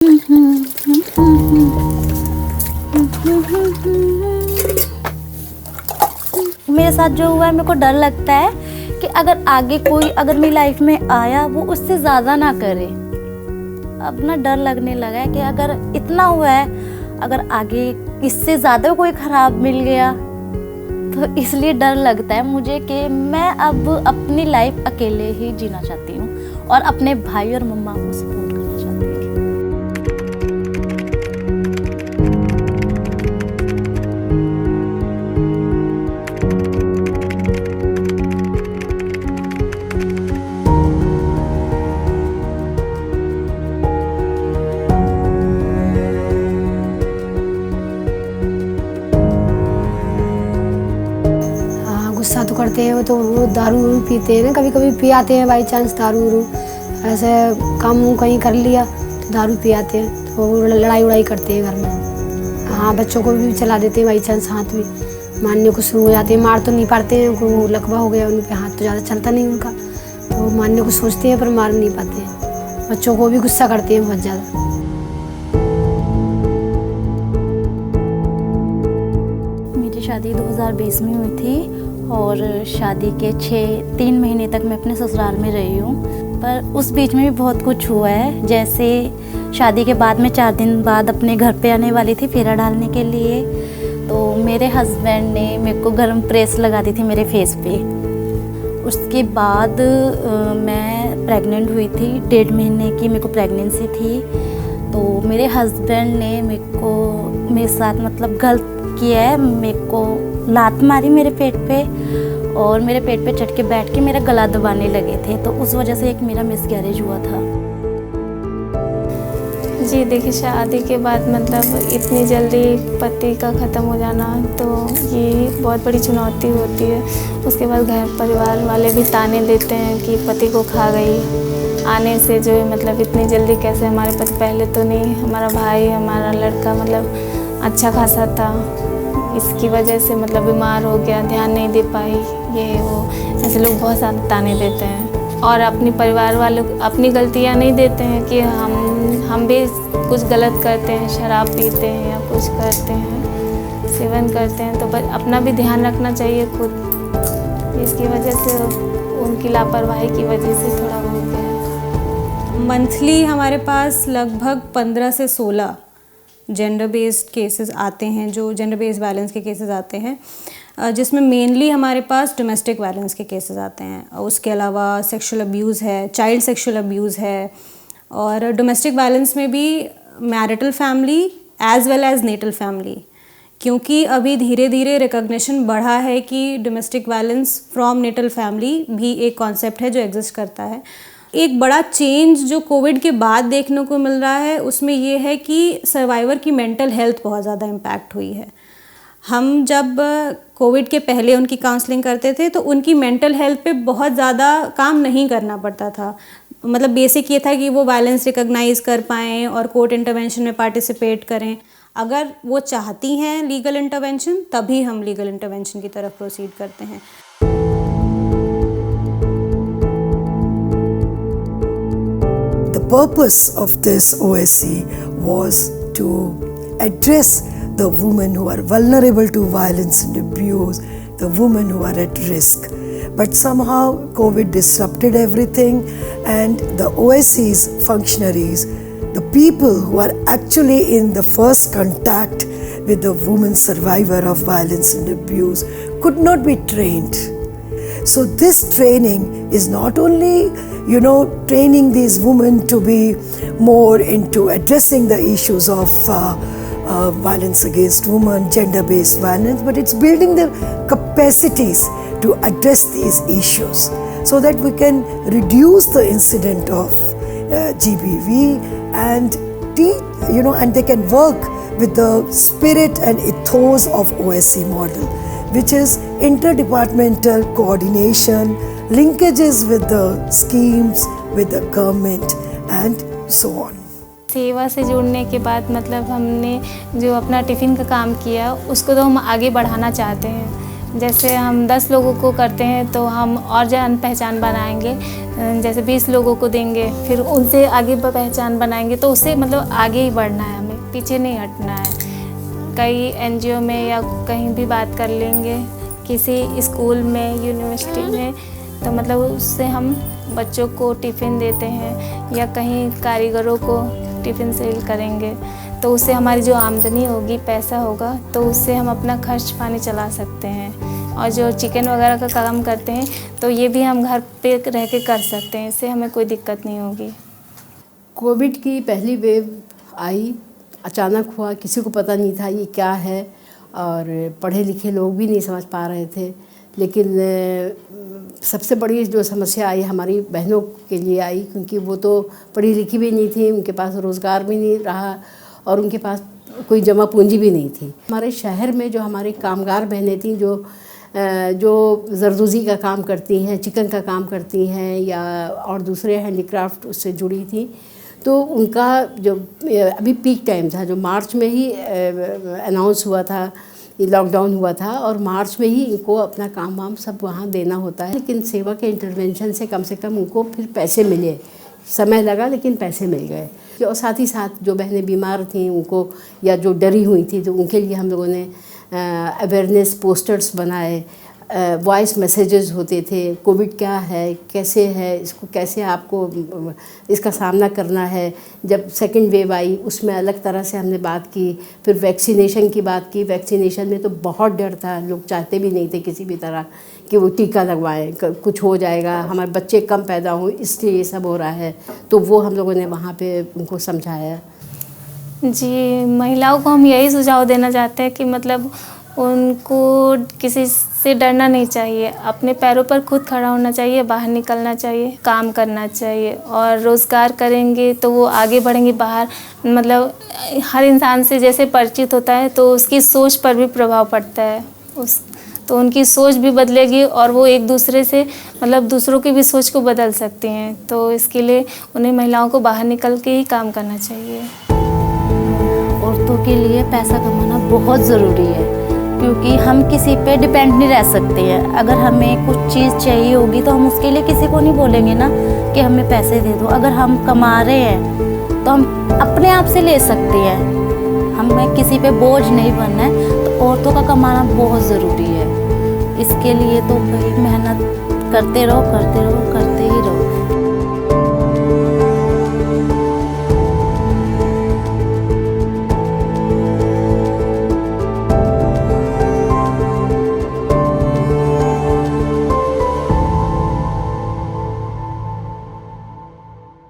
मेरे साथ जो हुआ है, मेरे को डर लगता है कि अगर आगे कोई अगर मेरी लाइफ में आया, वो उससे ज़्यादा ना करे। अब ना डर लगने लगा है कि अगर इतना हुआ है, अगर आगे इससे ज़्यादा कोई ख़राब मिल गया, तो इसलिए डर लगता है मुझे कि मैं अब अपनी लाइफ अकेले ही जीना चाहती हूँ और अपने भाई और मम्मा को सपोर्ट करना चाहती हूँ। गुस्सा तो करते हैं, वो दारू पीते हैं ना, कभी कभी पी आते हैं बाई चांस दारू उरू, ऐसे काम कहीं कर लिया तो दारू पी आते हैं, तो वो लड़ाई उड़ाई करते हैं घर में। हाँ, बच्चों को भी चला देते हैं बाई चांस, हाथ भी मारने को शुरू हो जाते हैं। मार तो नहीं पाते हैं, उनको लकवा हो गया उन पर, हाथ तो ज़्यादा चलता नहीं उनका, तो मारने को सोचते हैं पर मार नहीं पाते हैं। बच्चों को भी गुस्सा करते हैं बहुत ज़्यादा। मेरी शादी 2020 में हुई थी और शादी के 3 महीने तक मैं अपने ससुराल में रही हूँ, पर उस बीच में भी बहुत कुछ हुआ है। जैसे शादी के बाद में 4 दिन बाद अपने घर पे आने वाली थी फेरा डालने के लिए, तो मेरे हस्बैंड ने मेरे को गर्म प्रेस लगा दी थी मेरे फेस पे। उसके बाद मैं प्रेग्नेंट हुई थी, 1.5 महीने की मेरे को प्रेगनेंसी थी। तो मेरे हस्बैंड ने मेरे साथ मतलब गलत किया है, मेरे को लात मारी मेरे पेट पे और मेरे पेट पे चढ़ के बैठ के मेरा गला दबाने लगे थे, तो उस वजह से एक मेरा मिसकैरेज हुआ था। जी देखिए, शादी के बाद मतलब इतनी जल्दी पति का ख़त्म हो जाना तो ये बहुत बड़ी चुनौती होती है। उसके बाद घर परिवार वाले भी ताने देते हैं कि पति को खा गई आने से, जो है मतलब इतनी जल्दी कैसे हमारे पति, पहले तो नहीं, हमारा भाई हमारा लड़का मतलब अच्छा खासा था, इसकी वजह से मतलब बीमार हो गया, ध्यान नहीं दे पाई, ये वो, ऐसे लोग बहुत सारे ताने देते हैं। और अपनी परिवार वालों अपनी गलतियां नहीं देते हैं कि हम भी कुछ गलत करते हैं, शराब पीते हैं या कुछ करते हैं, सेवन करते हैं, तो अपना भी ध्यान रखना चाहिए खुद। इसकी वजह से उनकी लापरवाही की वजह से थोड़ा हो गया। मंथली हमारे पास लगभग 15 से 16 जेंडर बेस्ड केसेस आते हैं, जो जेंडर बेस्ड वायलेंस के केसेस आते हैं, जिसमें मेनली हमारे पास डोमेस्टिक वायलेंस के केसेस आते हैं। उसके अलावा सेक्सुअल अब्यूज़ है, चाइल्ड सेक्सुअल अब्यूज़ है, और डोमेस्टिक वायलेंस में भी marital family as well as natal family, क्योंकि अभी धीरे धीरे रिकॉग्निशन बढ़ा है कि domestic violence from natal family भी एक कॉन्सेप्ट है जो एग्जिस्ट करता है। एक बड़ा चेंज जो कोविड के बाद देखने को मिल रहा है उसमें ये है कि सर्वाइवर की मेंटल हेल्थ बहुत ज़्यादा इम्पैक्ट हुई है। हम जब कोविड के पहले उनकी काउंसलिंग करते थे तो उनकी मेंटल हेल्थ पे बहुत ज़्यादा काम नहीं करना पड़ता था। मतलब बेसिक ये था कि वो वायलेंस रिकॉग्नाइज कर पाएँ और कोर्ट इंटरवेंशन में पार्टिसिपेट करें। अगर वो चाहती हैं लीगल इंटरवेंशन, तभी हम लीगल इंटरवेंशन की तरफ प्रोसीड करते हैं। The purpose of this OSC was to address the women who are vulnerable to violence and abuse, the women who are at risk. But somehow COVID disrupted everything, and the OSC's functionaries, the people who are actually in the first contact with the woman survivor of violence and abuse, could not be trained. So this training is not only, training these women to be more into addressing the issues of violence against women, gender-based violence, but it's building their capacities to address these issues so that we can reduce the incident of GBV and and they can work with the spirit and ethos of OSC model, which is interdepartmental coordination, linkages with the schemes, with the government and so on. सेवा से जुड़ने के बाद मतलब हमने जो अपना tiffin का काम किया उसको तो हम आगे बढ़ाना चाहते हैं। जैसे हम 10 लोगों को करते हैं तो हम और जान पहचान बनाएंगे, जैसे 20 लोगों को देंगे, फिर उनसे आगे पहचान बनाएंगे, तो उससे मतलब आगे ही बढ़ना है, हमें पीछे नहीं हटना है। कई NGO में या कहीं भी बात कर लेंगे, किसी स्कूल में, यूनिवर्सिटी में, तो मतलब उससे हम बच्चों को टिफ़िन देते हैं या कहीं कारीगरों को टिफ़िन सेल करेंगे, तो उससे हमारी जो आमदनी होगी, पैसा होगा, तो उससे हम अपना खर्च पानी चला सकते हैं। और जो चिकन वगैरह का काम करते हैं तो ये भी हम घर पे रह के कर सकते हैं, इससे हमें कोई दिक्कत नहीं होगी। कोविड की पहली वेव आई, अचानक हुआ, किसी को पता नहीं था ये क्या है, और पढ़े लिखे लोग भी नहीं समझ पा रहे थे। लेकिन सबसे बड़ी जो समस्या आई हमारी बहनों के लिए आई, क्योंकि वो तो पढ़ी लिखी भी नहीं थी, उनके पास रोज़गार भी नहीं रहा और उनके पास कोई जमा पूंजी भी नहीं थी। हमारे शहर में जो हमारी कामगार बहनें थीं, जो जरदोज़ी का काम करती हैं, चिकन का काम करती हैं या और दूसरे हैंडीक्राफ्ट उससे जुड़ी थी, तो उनका जो अभी पीक टाइम था, जो मार्च में ही अनाउंस हुआ था, ये लॉकडाउन हुआ था, और मार्च में ही इनको अपना काम वाम सब वहाँ देना होता है। लेकिन सेवा के इंटरवेंशन से कम उनको फिर पैसे मिले, समय लगा लेकिन पैसे मिल गए। और साथ ही साथ जो बहनें बीमार थीं उनको, या जो डरी हुई थी, तो उनके लिए हम लोगों ने अवेयरनेस पोस्टर्स बनाए, वॉइस मैसेजेस होते थे, कोविड क्या है, कैसे है, इसको कैसे आपको इसका सामना करना है। जब सेकंड वेव आई उसमें अलग तरह से हमने बात की। फिर वैक्सीनेशन की बात की। वैक्सीनेशन में तो बहुत डर था, लोग चाहते भी नहीं थे किसी भी तरह कि वो टीका लगवाएं, कुछ हो जाएगा, हमारे बच्चे कम पैदा हों, इसलिए ये सब हो रहा है। तो वो हम लोगों ने वहाँ पे उनको समझाया। जी, महिलाओं को हम यही सुझाव देना चाहते हैं कि मतलब उनको किसी से डरना नहीं चाहिए, अपने पैरों पर खुद खड़ा होना चाहिए, बाहर निकलना चाहिए, काम करना चाहिए, और रोज़गार करेंगे तो वो आगे बढ़ेंगे बाहर। मतलब हर इंसान से जैसे परिचित होता है तो उसकी सोच पर भी प्रभाव पड़ता है, तो उनकी सोच भी बदलेगी और वो एक दूसरे से मतलब दूसरों की भी सोच को बदल सकती हैं। तो इसके लिए उन्हें महिलाओं को बाहर निकल के ही काम करना चाहिए। औरतों के लिए पैसा कमाना बहुत ज़रूरी है, क्योंकि हम किसी पे डिपेंड नहीं रह सकते हैं। अगर हमें कुछ चीज़ चाहिए होगी तो हम उसके लिए किसी को नहीं बोलेंगे ना कि हमें पैसे दे दो। अगर हम कमा रहे हैं तो हम अपने आप से ले सकते हैं, हमें किसी पे बोझ नहीं बनना है। तो औरतों का कमाना बहुत ज़रूरी है। इसके लिए तो भाई मेहनत करते रहो, करते रहो, करते ही